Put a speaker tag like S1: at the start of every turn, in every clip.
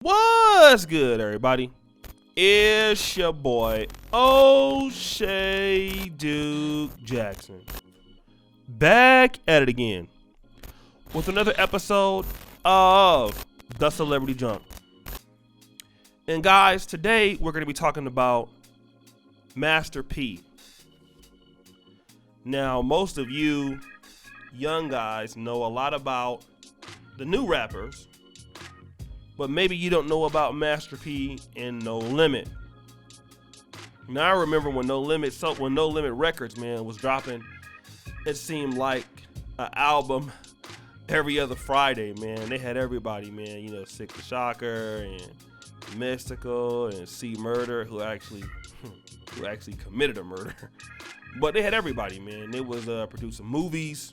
S1: What's good, everybody? It's your boy O'Shea Duke Jackson, back at it again with another episode of The Celebrity Junk. And guys, today we're going to be talking about Master P. Now, most of you young guys know a lot about the new rappers, but maybe you don't know about Master P and No Limit. Now, I remember when No Limit Records, man, was dropping, it seemed like an album every other Friday, man. They had everybody, man. You know, Sick the Shocker and Mystical and C Murder, who actually committed a murder. But they had everybody, man. They was producing movies.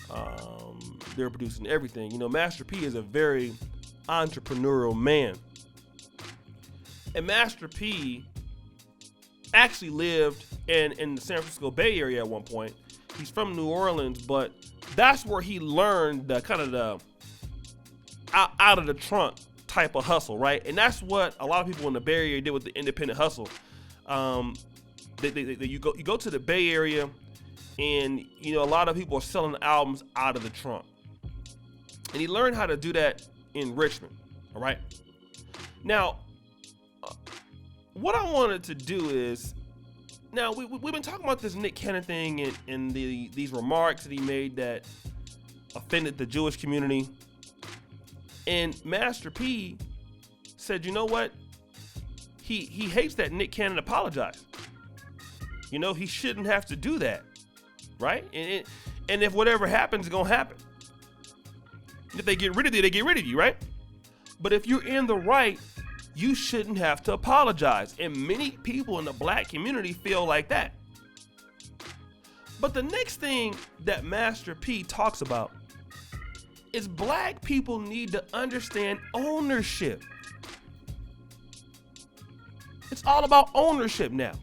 S1: They were producing everything. You know, Master P is a very entrepreneurial man. And Master P actually lived in the San Francisco Bay Area at one point. He's from New Orleans, but that's where he learned the kind of the out of the trunk type of hustle, right? And that's what a lot of people in the Bay Area did with the independent hustle. You go to the Bay Area, and you know a lot of people are selling albums out of the trunk, and he learned how to do that in Richmond. All right. Now, what I wanted to do is, now we've been talking about this Nick Cannon thing and these remarks that he made that offended the Jewish community. And Master P said, you know what? He hates that Nick Cannon apologized. You know, he shouldn't have to do that, right? And if whatever happens, it's gonna happen. If they get rid of you, they get rid of you, right? But if you're in the right, you shouldn't have to apologize. And many people in the black community feel like that. But the next thing that Master P talks about is black people need to understand ownership. It's all about ownership now.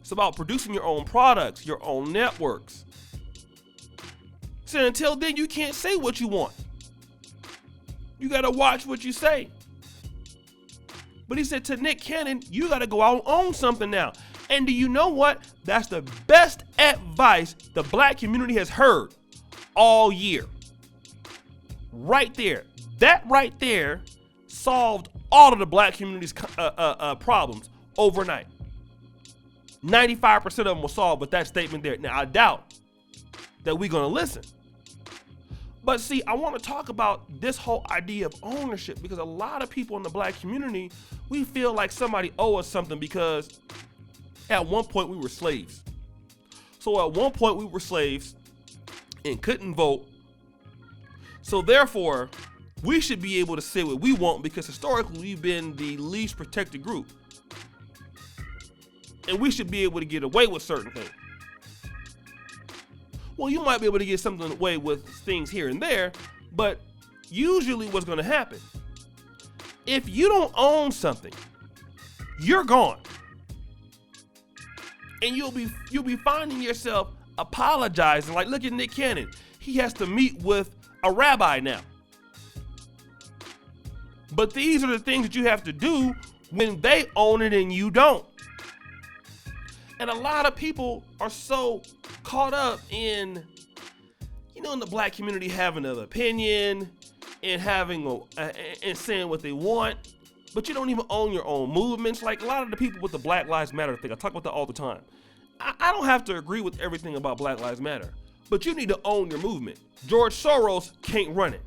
S1: It's about producing your own products, your own networks. So until then, you can't say what you want. You gotta watch what you say. But he said to Nick Cannon, you gotta go out and own something now. And do you know what? That's the best advice the black community has heard all year. Right there. That right there solved all of the black community's problems overnight. 95% of them were solved with that statement there. Now, I doubt that we're gonna listen. But see, I want to talk about this whole idea of ownership, because a lot of people in the black community, we feel like somebody owes us something because at one point we were slaves. So at one point we were slaves and couldn't vote. So therefore, we should be able to say what we want because historically we've been the least protected group. And we should be able to get away with certain things. Well, you might be able to get something away with things here and there, but usually what's going to happen, if you don't own something, you're gone. And you'll be finding yourself apologizing. Like, look at Nick Cannon. He has to meet with a rabbi now. But these are the things that you have to do when they own it and you don't. And a lot of people are so caught up in, you know, in the black community having an opinion and and saying what they want, but you don't even own your own movements. Like a lot of the people with the Black Lives Matter thing, I talk about that all the time. I don't have to agree with everything about Black Lives Matter, but you need to own your movement. George Soros can't run it.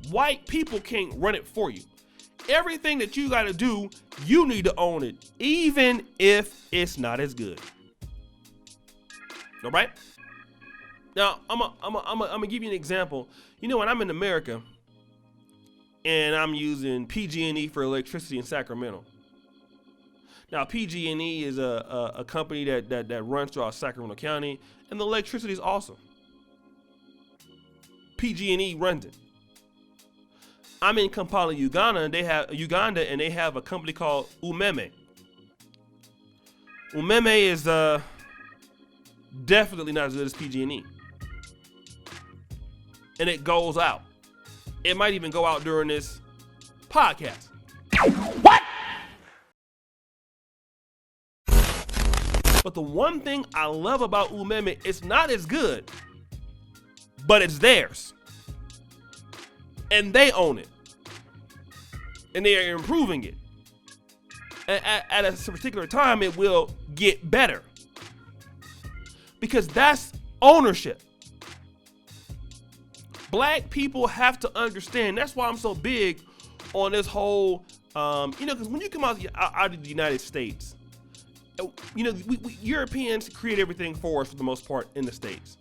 S1: White people can't run it for you. Everything that you got to do, you need to own it, even if it's not as good. All right? Now, I'm gonna give you an example. You know, when I'm in America and I'm using PG&E for electricity in Sacramento. Now, PG&E is a company that runs throughout Sacramento County, and the electricity is awesome. PG&E runs it. I'm in Kampala, Uganda, and they have a company called Umeme. Umeme is definitely not as good as PG&E. And it goes out. It might even go out during this podcast.
S2: What?
S1: But the one thing I love about Umeme, it's not as good, but it's theirs. And they own it. And they are improving it. And at a particular time, it will get better. Because that's ownership. Black people have to understand. That's why I'm so big on this whole, because when you come out of the United States, we Europeans create everything for us for the most part in the States.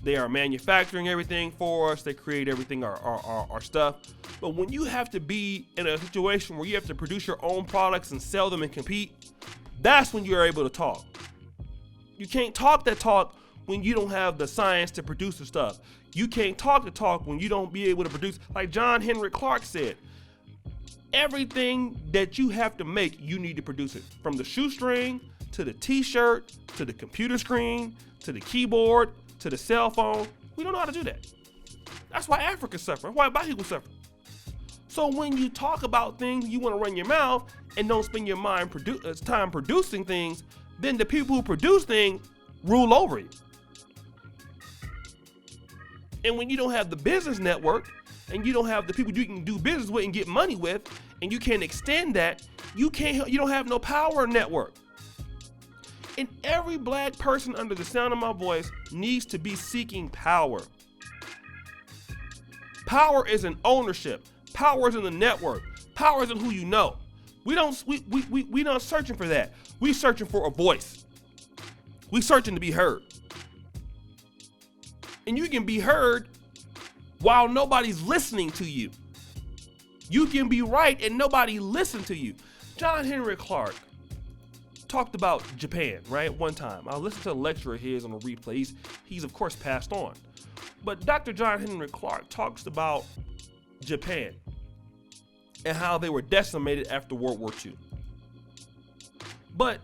S1: They are manufacturing everything for us. They create everything, our stuff. But when you have to be in a situation where you have to produce your own products and sell them and compete, that's when you're able to talk. You can't talk that talk when you don't have the science to produce the stuff. You can't talk the talk when you don't be able to produce. Like John Henry Clark said, everything that you have to make, you need to produce it. From the shoestring, to the t-shirt, to the computer screen, to the keyboard, to the cell phone. We don't know how to do that. That's why Africa suffers. That's why black people suffer. So when you talk about things, you want to run your mouth and don't spend your time producing things, then the people who produce things rule over you. And when you don't have the business network, and you don't have the people you can do business with and get money with, and you can't extend that, you don't have no power network. And every black person under the sound of my voice needs to be seeking power. Power is in ownership. Power is in the network. Power is in who you know. We not searching for that. We searching for a voice. We searching to be heard. And you can be heard while nobody's listening to you. You can be right and nobody listen to you. John Henry Clark talked about Japan, right? One time. I listened to a lecture of his on a replay. He's of course passed on. But Dr. John Henry Clark talks about Japan and how they were decimated after World War II. But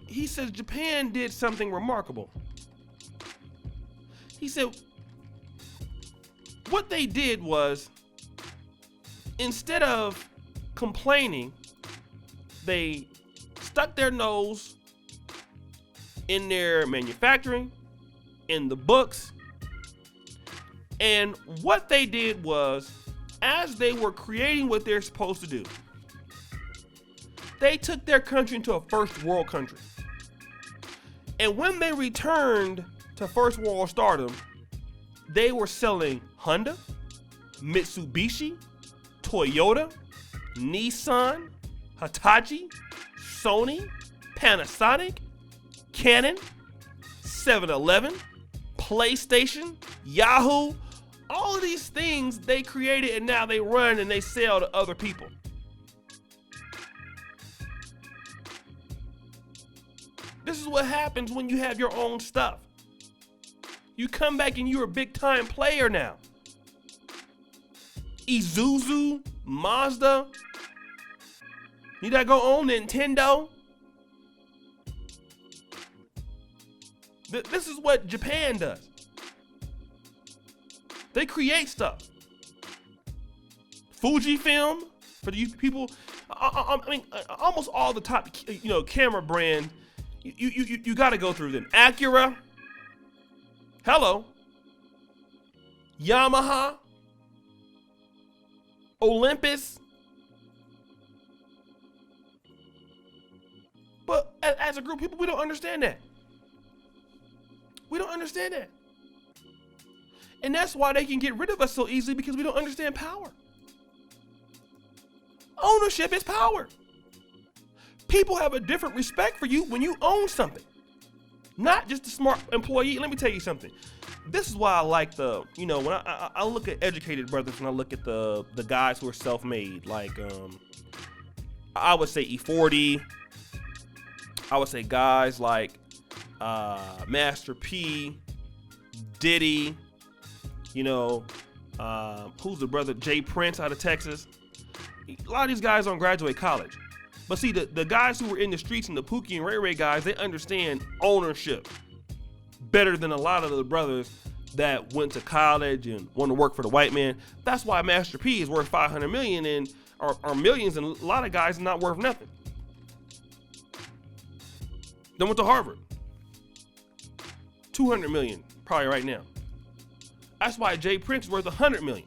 S1: he says Japan did something remarkable. He said what they did was, instead of complaining, they stuck their nose in their manufacturing, in the books, and what they did was, as they were creating what they're supposed to do, they took their country into a first world country. And when they returned to first world stardom, they were selling Honda, Mitsubishi, Toyota, Nissan, Hitachi, Sony, Panasonic, Canon, 7-Eleven, PlayStation, Yahoo. All of these things they created and now they run and they sell to other people. This is what happens when you have your own stuff. You come back and you're a big time player now. Isuzu, Mazda. You gotta go on Nintendo. This is what Japan does. They create stuff. Fujifilm, for you people, I mean, almost all the top, camera brand, you gotta go through them. Acura. Hello. Yamaha. Olympus. But as a group of people, we don't understand that. We don't understand that. And that's why they can get rid of us so easily, because we don't understand power. Ownership is power. People have a different respect for you when you own something. Not just a smart employee. Let me tell you something. This is why I like when I look at educated brothers and I look at the guys who are self-made, like I would say E40. I would say guys like Master P, Diddy, who's the brother, Jay Prince out of Texas. A lot of these guys don't graduate college. But see, the guys who were in the streets and the Pookie and Ray Ray guys, they understand ownership better than a lot of the brothers that went to college and wanted to work for the white man. That's why Master P is worth $500 million and or millions, and a lot of guys are not worth nothing. They went to Harvard. 200 million probably right now. That's why Jay Prince is worth 100 million.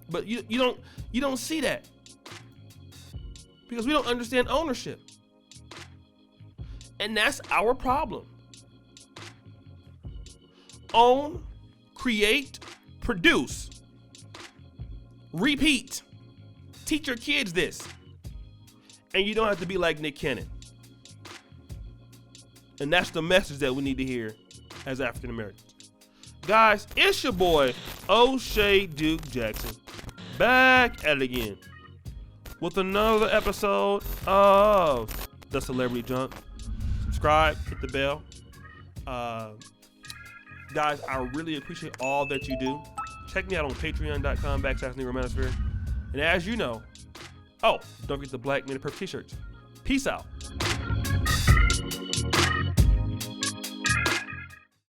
S1: But you don't see that because we don't understand ownership. And that's our problem. Own, create, produce, repeat. Teach your kids this. And you don't have to be like Nick Cannon. And that's the message that we need to hear as African Americans. Guys, it's your boy, O'Shea Duke Jackson, back at it again with another episode of The Celebrity Junk. Subscribe, hit the bell. Guys, I really appreciate all that you do. Check me out on patreon.com/NegroManosphere. And as you know, don't forget the Black Men in Purple t-shirts. Peace out.